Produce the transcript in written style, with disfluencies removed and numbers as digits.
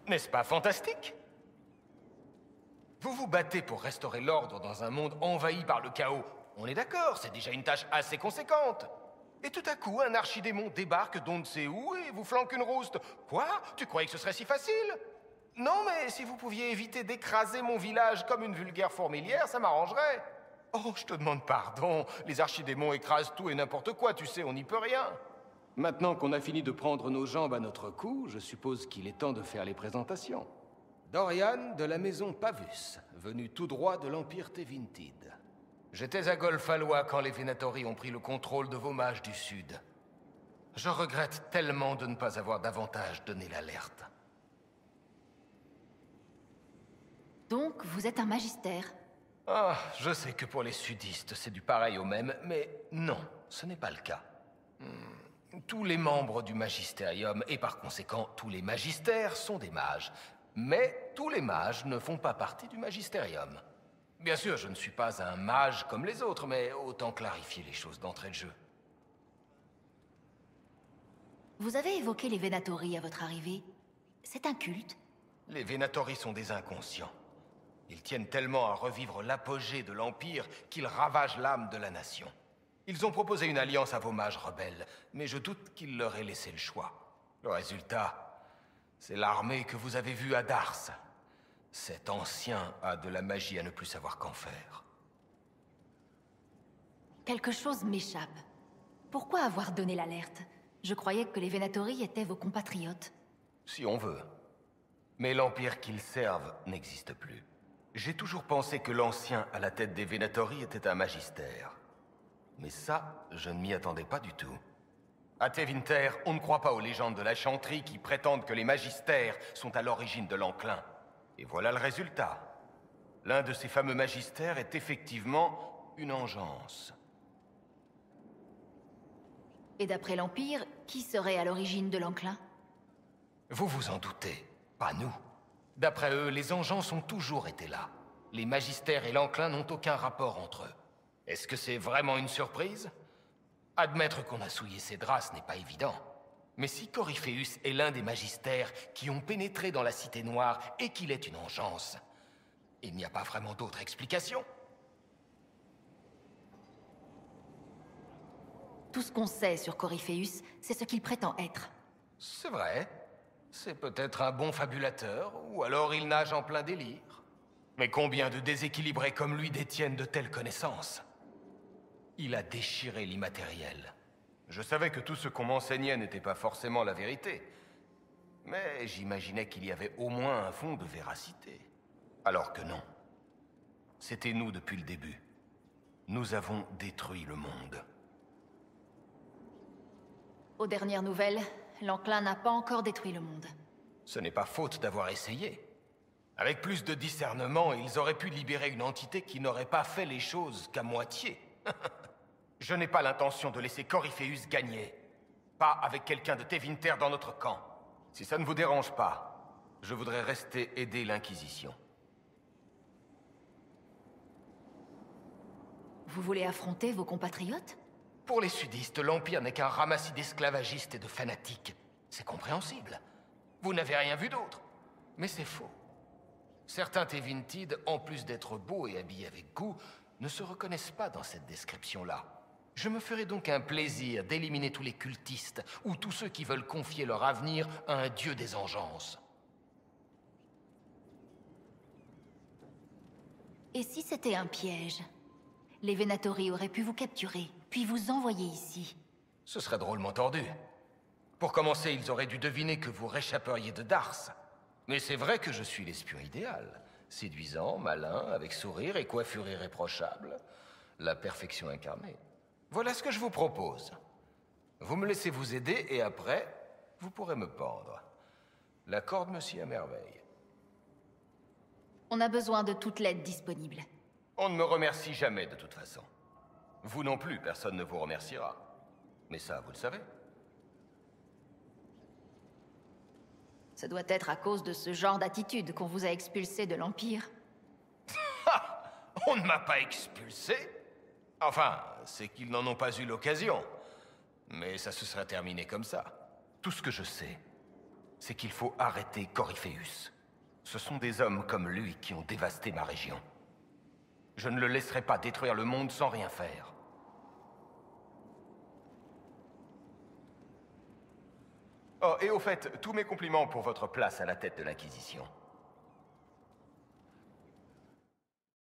N'est-ce pas fantastique? Vous vous battez pour restaurer l'ordre dans un monde envahi par le chaos. On est d'accord, c'est déjà une tâche assez conséquente. Et tout à coup, un archidémon débarque d'on ne sait où et vous flanque une rouste. Quoi? Tu croyais que ce serait si facile? Non, mais si vous pouviez éviter d'écraser mon village comme une vulgaire fourmilière, ça m'arrangerait. Oh, je te demande pardon. Les archidémons écrasent tout et n'importe quoi, tu sais, on n'y peut rien. Maintenant qu'on a fini de prendre nos jambes à notre cou, je suppose qu'il est temps de faire les présentations. Dorian de la maison Pavus, venu tout droit de l'Empire Tevintid. J'étais à Golfalois quand les Venatori ont pris le contrôle de vos mages du Sud. Je regrette tellement de ne pas avoir davantage donné l'alerte. Donc, vous êtes un magistère? Ah, je sais que pour les sudistes, c'est du pareil au même, mais non, ce n'est pas le cas. Tous les membres du magistérium, et par conséquent tous les magistères, sont des mages. Mais tous les mages ne font pas partie du magistérium. Bien sûr, je ne suis pas un mage comme les autres, mais autant clarifier les choses d'entrée de jeu. Vous avez évoqué les Venatori à votre arrivée. C'est un culte? Les Venatori sont des inconscients. Ils tiennent tellement à revivre l'apogée de l'Empire qu'ils ravagent l'âme de la nation. Ils ont proposé une alliance à vos mages rebelles, mais je doute qu'ils leur aient laissé le choix. Le résultat, c'est l'armée que vous avez vue à Dars. Cet ancien a de la magie à ne plus savoir qu'en faire. Quelque chose m'échappe. Pourquoi avoir donné l'alerte? Je croyais que les Venatori étaient vos compatriotes. Si on veut. Mais l'Empire qu'ils servent n'existe plus. J'ai toujours pensé que l'ancien à la tête des Venatori était un magistère. Mais ça, je ne m'y attendais pas du tout. À Tevinter, on ne croit pas aux légendes de la chanterie qui prétendent que les magistères sont à l'origine de l'enclin. Et voilà le résultat. L'un de ces fameux magistères est effectivement une engeance. Et d'après l'Empire, qui serait à l'origine de l'enclin? Vous vous en doutez, pas nous. D'après eux, les engeances ont toujours été là. Les magistères et l'enclin n'ont aucun rapport entre eux. Est-ce que c'est vraiment une surprise? Admettre qu'on a souillé ses draps n'est pas évident. Mais si Coryphéus est l'un des magistères qui ont pénétré dans la Cité Noire et qu'il est une engeance, il n'y a pas vraiment d'autre explication. Tout ce qu'on sait sur Coryphéus, c'est ce qu'il prétend être. C'est vrai. C'est peut-être un bon fabulateur, ou alors il nage en plein délire. Mais combien de déséquilibrés comme lui détiennent de telles connaissances? Il a déchiré l'immatériel. Je savais que tout ce qu'on m'enseignait n'était pas forcément la vérité. Mais j'imaginais qu'il y avait au moins un fond de véracité. Alors que non. C'était nous depuis le début. Nous avons détruit le monde. Aux dernières nouvelles, l'enclin n'a pas encore détruit le monde. Ce n'est pas faute d'avoir essayé. Avec plus de discernement, ils auraient pu libérer une entité qui n'aurait pas fait les choses qu'à moitié. Je n'ai pas l'intention de laisser Coryphéus gagner. Pas avec quelqu'un de Tevinter dans notre camp. Si ça ne vous dérange pas, je voudrais rester aider l'Inquisition. Vous voulez affronter vos compatriotes? Pour les sudistes, l'Empire n'est qu'un ramassis d'esclavagistes et de fanatiques. C'est compréhensible. Vous n'avez rien vu d'autre. Mais c'est faux. Certains Tevintid, en plus d'être beaux et habillés avec goût, ne se reconnaissent pas dans cette description-là. Je me ferai donc un plaisir d'éliminer tous les cultistes ou tous ceux qui veulent confier leur avenir à un dieu des engeances. Et si c'était un piège? Les Venatori auraient pu vous capturer, puis vous envoyer ici. Ce serait drôlement tordu. Pour commencer, ils auraient dû deviner que vous réchapperiez de Dars. Mais c'est vrai que je suis l'espion idéal. Séduisant, malin, avec sourire et coiffure irréprochable. La perfection incarnée. Voilà ce que je vous propose. Vous me laissez vous aider et après, vous pourrez me pendre. La corde me sied à merveille. On a besoin de toute l'aide disponible. On ne me remercie jamais de toute façon. Vous non plus, personne ne vous remerciera. Mais ça, vous le savez. Ça doit être à cause de ce genre d'attitude qu'on vous a expulsé de l'Empire. On ne m'a pas expulsé. Enfin, c'est qu'ils n'en ont pas eu l'occasion. Mais ça se serait terminé comme ça. Tout ce que je sais, c'est qu'il faut arrêter Corypheus. Ce sont des hommes comme lui qui ont dévasté ma région. Je ne le laisserai pas détruire le monde sans rien faire. Oh, et au fait, tous mes compliments pour votre place à la tête de l'Inquisition.